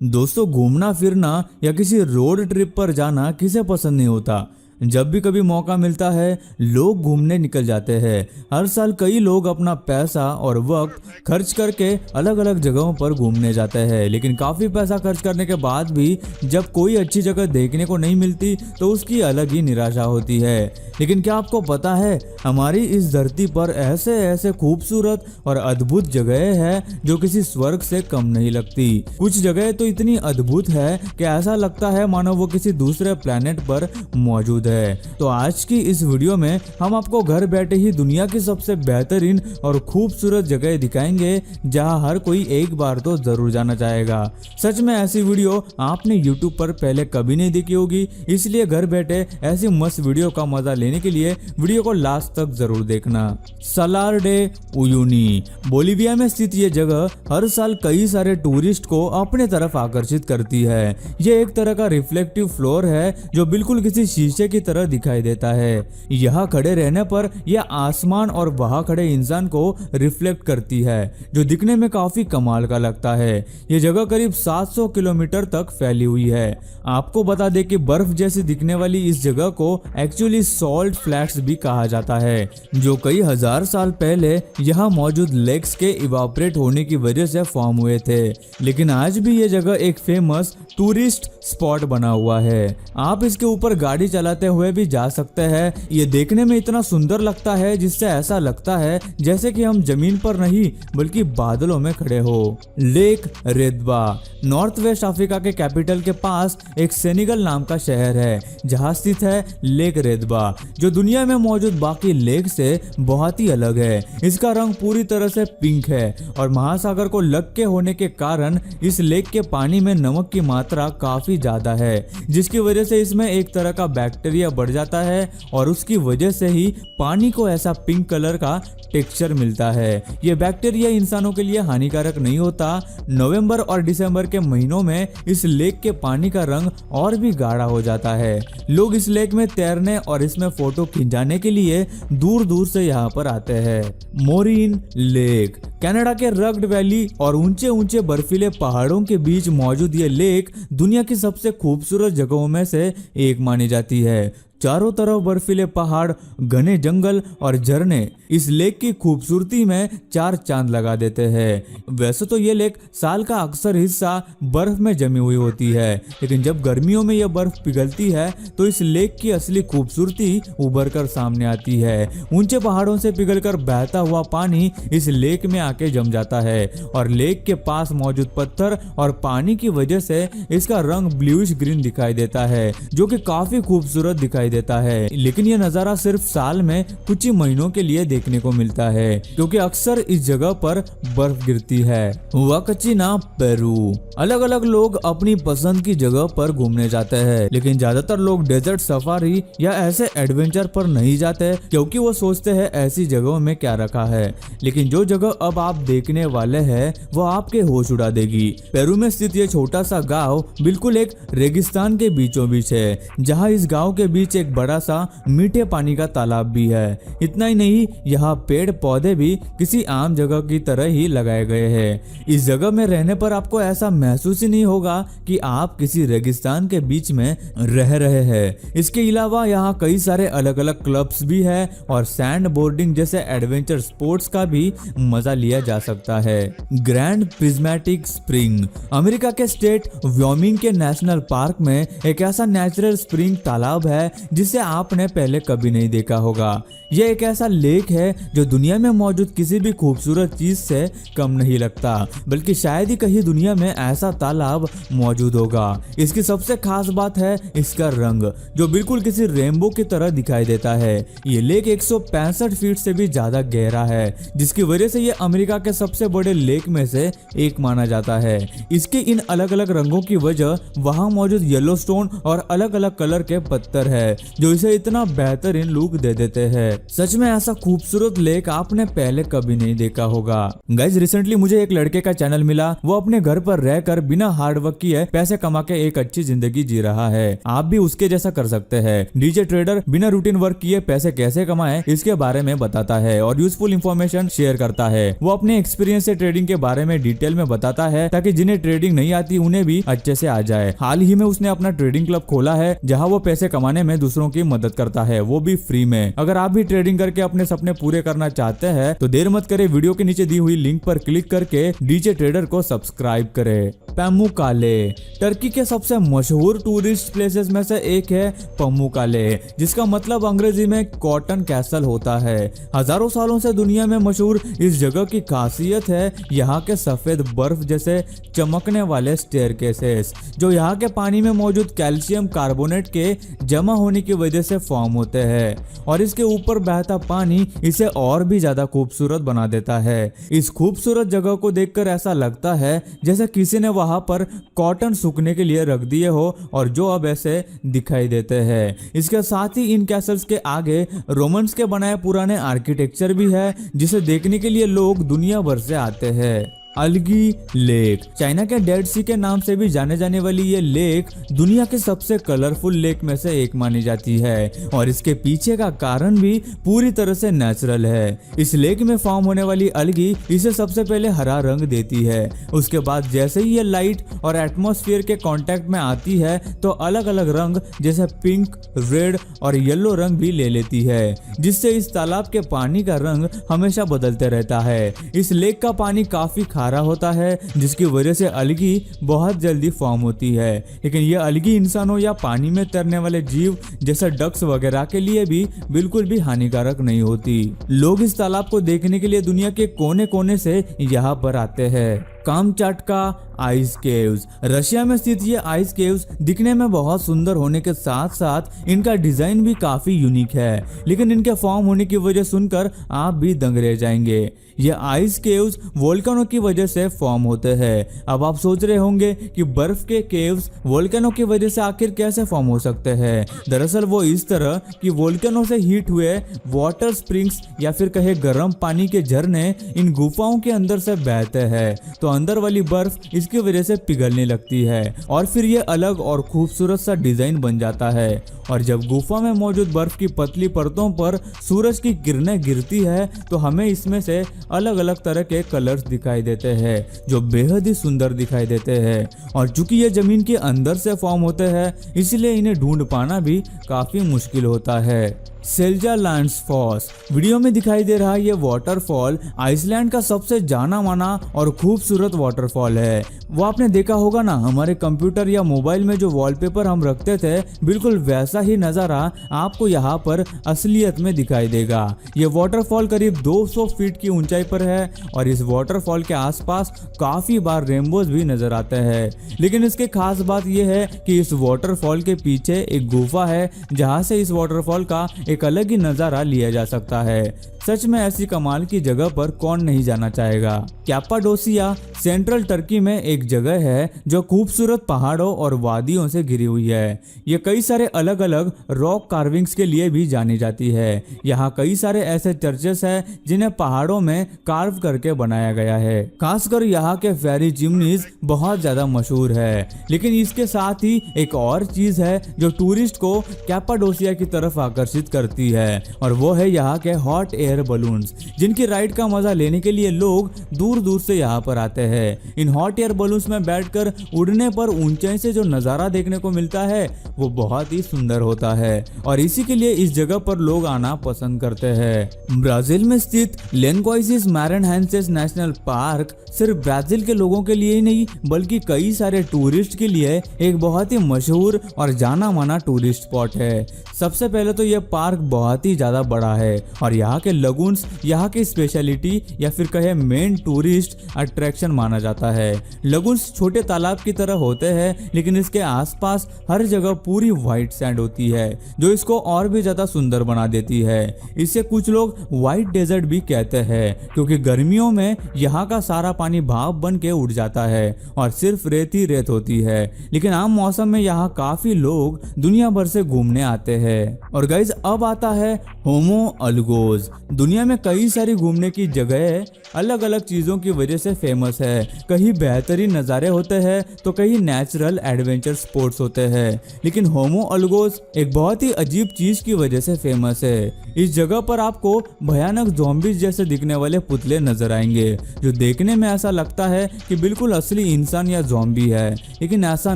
दोस्तों, घूमना फिरना या किसी रोड ट्रिप पर जाना किसे पसंद नहीं होता। जब भी कभी मौका मिलता है लोग घूमने निकल जाते हैं। हर साल कई लोग अपना पैसा और वक्त खर्च करके अलग अलग जगहों पर घूमने जाते हैं, लेकिन काफ़ी पैसा खर्च करने के बाद भी जब कोई अच्छी जगह देखने को नहीं मिलती तो उसकी अलग ही निराशा होती है। लेकिन क्या आपको पता है, हमारी इस धरती पर ऐसे ऐसे खूबसूरत और अद्भुत जगह है जो किसी स्वर्ग से कम नहीं लगती। कुछ जगह तो इतनी अद्भुत है कि ऐसा लगता है मानो वो किसी दूसरे प्लेनेट पर मौजूद है। तो आज की इस वीडियो में हम आपको घर बैठे ही दुनिया की सबसे बेहतरीन और खूबसूरत जगह दिखाएंगे जहां हर कोई एक बार तो जरूर जाना चाहेगा। सच में ऐसी वीडियो आपने YouTube पर पहले कभी नहीं देखी होगी, इसलिए घर बैठे ऐसी मस्त वीडियो का मजा लेने के लिए वीडियो को लास्ट तक जरूर देखना। सलार डे उयुनी बोलिविया में स्थित ये जगह हर साल कई सारे टूरिस्ट को अपने तरफ आकर्षित करती है। ये एक तरह का रिफ्लेक्टिव फ्लोर है जो बिल्कुल किसी शीशे की तरह दिखाई देता है। यहाँ खड़े रहने पर यह आसमान और वहां खड़े इंसान को रिफ्लेक्ट करती है, जो दिखने में काफी कमाल का लगता है। ये जगह करीब 700 किलोमीटर तक फैली हुई है। आपको बता दें कि बर्फ जैसी दिखने वाली इस जगह को एक्चुअली सॉल्ट फ्लैट्स भी कहा जाता है, जो कई हजार साल पहले यहाँ मौजूद लेक्स के इवापोरेट होने की वजह से फॉर्म हुए थे। लेकिन आज भी ये जगह एक फेमस टूरिस्ट स्पॉट बना हुआ है। आप इसके ऊपर गाड़ी चलाते हुए भी जा सकते हैं। ये देखने में इतना सुंदर लगता है जिससे ऐसा लगता है जैसे कि हम जमीन पर नहीं बल्कि बादलों में खड़े हो। लेक रेदबा नॉर्थ वेस्ट अफ्रीका के कैपिटल के पास एक सेनेगल नाम का शहर है जहां स्थित है लेक रेदबा, जो दुनिया में मौजूद बाकी लेक से बहुत ही अलग है। इसका रंग पूरी तरह से पिंक है और महासागर को लग के होने के कारण इस लेक के पानी में नमक की मात्रा काफी ज्यादा है, जिसकी वजह से इसमें एक तरह का बैक्टीरिया बढ़ जाता है और उसकी वजह से ही पानी को ऐसा पिंक कलर का टेक्सचर मिलता है। ये बैक्टीरिया इंसानों के लिए हानिकारक नहीं होता। नवंबर और दिसंबर के महीनों में इस लेक के पानी का रंग और भी गाढ़ा हो जाता है। लोग इस लेक में तैरने और इसमें फोटो खिंचाने के लिए दूर दूर से यहाँ पर आते हैं। मोरिन लेक कनाडा के रग्ड वैली और ऊंचे ऊंचे बर्फीले पहाड़ों के बीच मौजूद ये लेक दुनिया की सबसे खूबसूरत जगहों में से एक मानी जाती है। चारों तरफ बर्फीले पहाड़, घने जंगल और झरने इस लेक की खूबसूरती में चार चांद लगा देते हैं। वैसे तो ये लेक साल का अक्सर हिस्सा बर्फ में जमी हुई होती है, लेकिन जब गर्मियों में यह बर्फ पिघलती है तो इस लेक की असली खूबसूरती उभर कर सामने आती है। ऊंचे पहाड़ों से पिघलकर बहता हुआ पानी इस लेक में आके जम जाता है और लेक के पास मौजूद पत्थर और पानी की वजह से इसका रंग ब्लूइश ग्रीन दिखाई देता है, जो कि काफी खूबसूरत दिखाई देता है। लेकिन यह नजारा सिर्फ साल में कुछ ही महीनों के लिए देखने को मिलता है, क्योंकि अक्सर इस जगह पर बर्फ गिरती है। वाकचिना पेरू अलग अलग लोग अपनी पसंद की जगह पर घूमने जाते हैं, लेकिन ज्यादातर लोग डेजर्ट सफारी या ऐसे एडवेंचर पर नहीं जाते, क्योंकि वो सोचते हैं ऐसी जगहों में क्या रखा है। लेकिन जो जगह अब आप देखने वाले हैं वो आपके होश उड़ा देगी। पेरू में स्थित ये छोटा सा गाँव बिल्कुल एक रेगिस्तान के बीचों बीच है, जहाँ इस गाँव के बीच एक बड़ा सा मीठे पानी का तालाब भी है। इतना ही नहीं, यहाँ पेड़ पौधे भी किसी आम जगह की तरह ही लगाए गए हैं। इस जगह में रहने पर आपको ऐसा महसूस ही नहीं होगा कि आप किसी रेगिस्तान के बीच में रह रहे हैं। इसके अलावा यहाँ कई सारे अलग अलग क्लब्स भी है और सैंड बोर्डिंग जैसे एडवेंचर स्पोर्ट्स का भी मजा लिया जा सकता है। ग्रैंड प्रिज्मेटिक स्प्रिंग अमेरिका के स्टेट व्योमिंग के नेशनल पार्क में एक ऐसा नेचुरल स्प्रिंग तालाब है जिसे आपने पहले कभी नहीं देखा होगा। यह एक ऐसा लेक है जो दुनिया में मौजूद किसी भी खूबसूरत चीज से कम नहीं लगता, बल्कि शायद ही कहीं दुनिया में ऐसा तालाब मौजूद होगा। इसकी सबसे खास बात है इसका रंग, जो बिल्कुल किसी रेनबो की तरह दिखाई देता है। ये लेक 165 फीट से भी ज्यादा गहरा है, जिसकी वजह से ये अमेरिका के सबसे बड़े लेक में से एक माना जाता है। इसके इन अलग अलग रंगों की वजह वहाँ मौजूद येलोस्टोन और अलग अलग कलर के पत्थर है, जो इसे इतना बेहतरीन लुक दे देते हैं। सच में ऐसा खूबसूरत लेक आपने पहले कभी नहीं देखा होगा। गाइस, रिसेंटली मुझे एक लड़के का चैनल मिला, वो अपने घर पर रहकर बिना हार्ड वर्क किए पैसे कमा के एक अच्छी जिंदगी जी रहा है। आप भी उसके जैसा कर सकते हैं। डीजे ट्रेडर बिना रूटीन वर्क किए पैसे कैसे कमाए इसके बारे में बताता है और यूजफुल इंफॉर्मेशन शेयर करता है। वो अपने एक्सपीरियंस से ट्रेडिंग के बारे में डिटेल में बताता है ताकि जिन्हें ट्रेडिंग नहीं आती उन्हें भी अच्छे से आ जाए। हाल ही में उसने अपना ट्रेडिंग क्लब खोला है जहां वो पैसे कमाने में दूसरों की मदद करता है, वो भी फ्री में। अगर आप भी ट्रेडिंग करके अपने सपने पूरे करना चाहते हैं तो देर मत करें, वीडियो के नीचे दी हुई लिंक पर क्लिक करके डीजे ट्रेडर को सब्सक्राइब करें। पामुक्काले टर्की के सबसे मशहूर टूरिस्ट प्लेसेस में से एक है पामुक्काले, जिसका मतलब अंग्रेजी में कॉटन कैसल होता है। हजारों सालों से दुनिया में मशहूर इस जगह की खासियत है यहाँ के सफेद बर्फ जैसे चमकने वाले स्टेयरकेसेस, जो यहाँ के पानी में मौजूद कैल्शियम कार्बोनेट के जमा होने की वजह से फॉर्म होते हैं और इसके ऊपर बहता पानी इसे और भी ज्यादा खूबसूरत बना देता है। इस खूबसूरत जगह को देखकर ऐसा लगता है जैसे किसी ने वहां पर कॉटन सूखने के लिए रख दिए हो और जो अब ऐसे दिखाई देते हैं। इसके साथ ही इन कैसल्स के आगे रोमन्स के बनाए पुराने आर्किटेक्चर भी है जिसे देखने के लिए लोग दुनिया भर से आते हैं। अलगी लेक, चाइना के डेड सी के नाम से भी जाने जाने वाली ये लेक दुनिया के सबसे कलरफुल लेक में से एक मानी जाती है और इसके पीछे का कारण भी पूरी तरह से नेचुरल है। इस लेक में फॉर्म होने वाली अलगी इसे सबसे पहले हरा रंग देती है। उसके बाद जैसे ही ये लाइट और एटमॉस्फेयर के कांटेक्ट में आती है तो अलग अलग रंग जैसे पिंक, रेड और येलो रंग भी ले लेती है, जिससे इस तालाब के पानी का रंग हमेशा बदलते रहता है। इस लेक का पानी काफी खारा होता है जिसकी वजह से अलगी बहुत जल्दी फॉर्म होती है, लेकिन यह अलगी इंसानों या पानी में तैरने वाले जीव जैसे डक्स वगैरह के लिए भी बिल्कुल भी हानिकारक नहीं होती। लोग इस तालाब को देखने के लिए दुनिया के कोने कोने से यहाँ पर आते हैं। कामचाटका आइस केव्स, रशिया में स्थित ये आइस केव्स दिखने में बहुत सुंदर होने के साथ साथ इनका डिजाइन भी काफी यूनिक है, लेकिन इनके फॉर्म होने की वजह सुनकर आप भी दंग रह जाएंगे। ये आइस केव्स वोल्केनो की वजह से फॉर्म होते हैं। अब आप सोच रहे होंगे कि बर्फ के केव्स वोल्केनो की वजह से आखिर कैसे फॉर्म हो सकते हैं। दरअसल वो इस तरह कि वोल्केनो से हीट हुए वाटर स्प्रिंग्स या फिर कहे गर्म पानी के झरने इन गुफाओं के अंदर से बहते हैं, तो अंदर वाली बर्फ इसकी वजह से पिघलने लगती है और फिर ये अलग और खूबसूरत सा डिजाइन बन जाता है। और जब गुफा में मौजूद बर्फ की पतली परतों पर सूरज की किरणें गिरती है तो हमें इसमें से अलग अलग तरह के कलर्स दिखाई देते हैं जो बेहद ही सुंदर दिखाई देते हैं। और चूंकि ये जमीन के अंदर से फॉर्म होते हैं इसलिए इन्हें ढूंढ पाना भी काफी मुश्किल होता है। सेल्जालैंड्सफॉस, वीडियो में दिखाई दे रहा ये वाटरफॉल आइसलैंड का सबसे जाना माना और खूबसूरत वाटरफॉल है। वो आपने देखा होगा ना, हमारे कंप्यूटर या मोबाइल में जो वॉलपेपर हम रखते थे बिल्कुल वैसा ही नजारा आपको यहाँ पर असलियत में दिखाई देगा। ये वाटरफॉल करीब 200 फीट की ऊंचाई पर है और इस वाटरफॉल के आसपास काफी बार रेनबोज भी नजर आते हैं, लेकिन इसके खास बात यह है कि इस वाटरफॉल के पीछे एक गुफा है जहाँ से इस वाटरफॉल का एक अलग ही नजारा लिया जा सकता है। सच में ऐसी कमाल की जगह पर कौन नहीं जाना चाहेगा। कैपाडोसिया सेंट्रल टर्की में एक जगह है जो खूबसूरत पहाड़ों और वादियों से घिरी हुई है। ये कई सारे अलग अलग रॉक कार्विंग्स के लिए भी जानी जाती है। यहाँ कई सारे ऐसे चर्चेस हैं जिन्हें पहाड़ों में कार्व करके बनाया गया है। खासकर यहाँ के फेरी चिमनीज बहुत ज्यादा मशहूर है, लेकिन इसके साथ ही एक और चीज है जो टूरिस्ट को कैपाडोसिया की तरफ आकर्षित करती है और वो है यहाँ के हॉट एयर बलून्स, जिनकी राइड का मजा लेने के लिए लोग दूर दूर से यहाँ पर आते हैं। इन हॉट एयर बलून्स में बैठकर उड़ने पर ऊंचाई से जो नजारा देखने को मिलता है वो बहुत ही सुंदर होता है और इसी के लिए इस जगह पर लोग आना पसंद करते हैं। ब्राजील में स्थित लेनकोइसिस मैरनहाइसेस नेशनल पार्क सिर्फ ब्राजील के लोगों के लिए ही नहीं बल्कि कई सारे टूरिस्ट के लिए एक बहुत ही मशहूर और जाना माना टूरिस्ट स्पॉट है। सबसे पहले तो यह पार्क बहुत ही ज्यादा बड़ा है और यहाँ के लगून्स यहाँ की स्पेशलिटी या फिर कहे मेन टूरिस्ट अट्रैक्शन माना जाता है। लगून्स छोटे तालाब की तरह होते हैं, लेकिन इसके आसपास हर जगह पूरी व्हाइट सैंड होती है जो इसको और भी ज्यादा सुंदर बना देती है। इसे कुछ लोग व्हाइट डेजर्ट भी कहते हैं क्योंकि गर्मियों में यहाँ का सारा पानी भाप बन के उड़ जाता है और सिर्फ रेत ही रेत होती है। लेकिन आम मौसम में यहाँ काफी लोग दुनिया भर से घूमने आते हैं। और गाइज अब आता है होमो अलगोज। दुनिया में कई सारी घूमने की जगह अलग अलग चीजों की वजह से फेमस है। कहीं बेहतरीन नज़ारे होते हैं तो कहीं नेचुरल एडवेंचर स्पोर्ट्स होते हैं, लेकिन होमो अलगोज एक बहुत ही अजीब चीज की वजह से फेमस है। इस जगह पर आपको भयानक ज़ॉम्बीज जैसे दिखने वाले पुतले नजर आएंगे जो देखने में ऐसा लगता है कि बिल्कुल असली इंसान या ज़ॉम्बी है, लेकिन ऐसा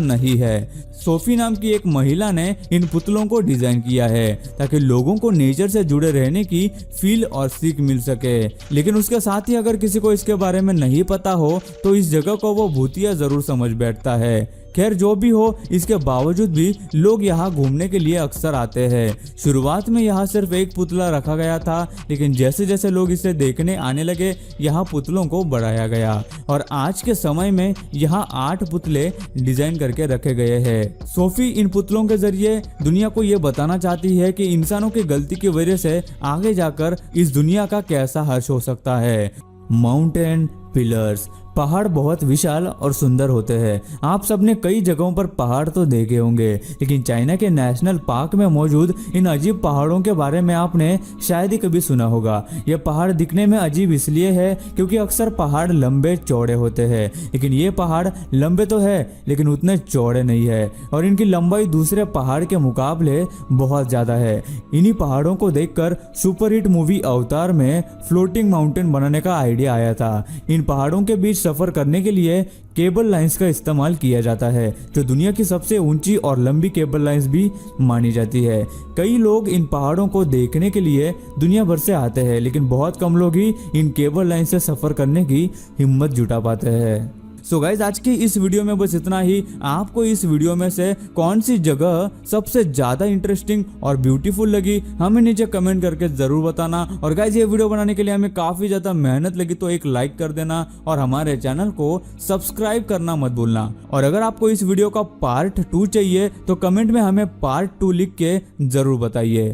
नहीं है। सोफी नाम की एक महिला ने इन पुतलों को डिजाइन किया है ताकि लोगों को नेचर से जुड़े रहने की फील और सीख मिल सके। लेकिन उसके साथ ही अगर किसी को इसके बारे में नहीं पता हो तो इस जगह को वो भूतिया जरूर समझ बैठता है। खैर जो भी हो, इसके बावजूद भी लोग यहाँ घूमने के लिए अक्सर आते हैं। शुरुआत में यहाँ सिर्फ एक पुतला रखा गया था, लेकिन जैसे जैसे लोग इसे देखने आने लगे यहाँ पुतलों को बढ़ाया गया और आज के समय में यहाँ 8 पुतले डिजाइन करके रखे गए हैं। सोफी इन पुतलों के जरिए दुनिया को ये बताना चाहती है कि इंसानों की गलती की वजह से आगे जाकर इस दुनिया का कैसा हर्ष हो सकता है। Mountain pillars. पहाड़ बहुत विशाल और सुंदर होते हैं। आप सबने कई जगहों पर पहाड़ तो देखे होंगे, लेकिन चाइना के नेशनल पार्क में मौजूद इन अजीब पहाड़ों के बारे में आपने शायद ही कभी सुना होगा। यह पहाड़ दिखने में अजीब इसलिए है क्योंकि अक्सर पहाड़ लंबे चौड़े होते हैं, लेकिन ये पहाड़ लंबे तो है लेकिन उतने चौड़े नहीं है और इनकी लंबाई दूसरे पहाड़ के मुकाबले बहुत ज्यादा है। इन्हीं पहाड़ों को देखकर सुपरहिट मूवी अवतार में फ्लोटिंग माउंटेन बनाने का आइडिया आया था। इन पहाड़ों के बीच सफर करने के लिए केबल लाइंस का इस्तेमाल किया जाता है, जो दुनिया की सबसे ऊंची और लंबी केबल लाइंस भी मानी जाती है। कई लोग इन पहाड़ों को देखने के लिए दुनिया भर से आते हैं, लेकिन बहुत कम लोग ही इन केबल लाइन से सफर करने की हिम्मत जुटा पाते हैं। सो गाइज आज की इस वीडियो में बस इतना ही। आपको इस वीडियो में से कौन सी जगह सबसे ज्यादा इंटरेस्टिंग और ब्यूटीफुल लगी हमें नीचे कमेंट करके जरूर बताना। और गाइज ये वीडियो बनाने के लिए हमें काफी ज्यादा मेहनत लगी, तो एक लाइक कर देना और हमारे चैनल को सब्सक्राइब करना मत भूलना। और अगर आपको इस वीडियो का पार्ट 2 चाहिए तो कमेंट में हमें पार्ट 2 लिख के जरूर बताइए।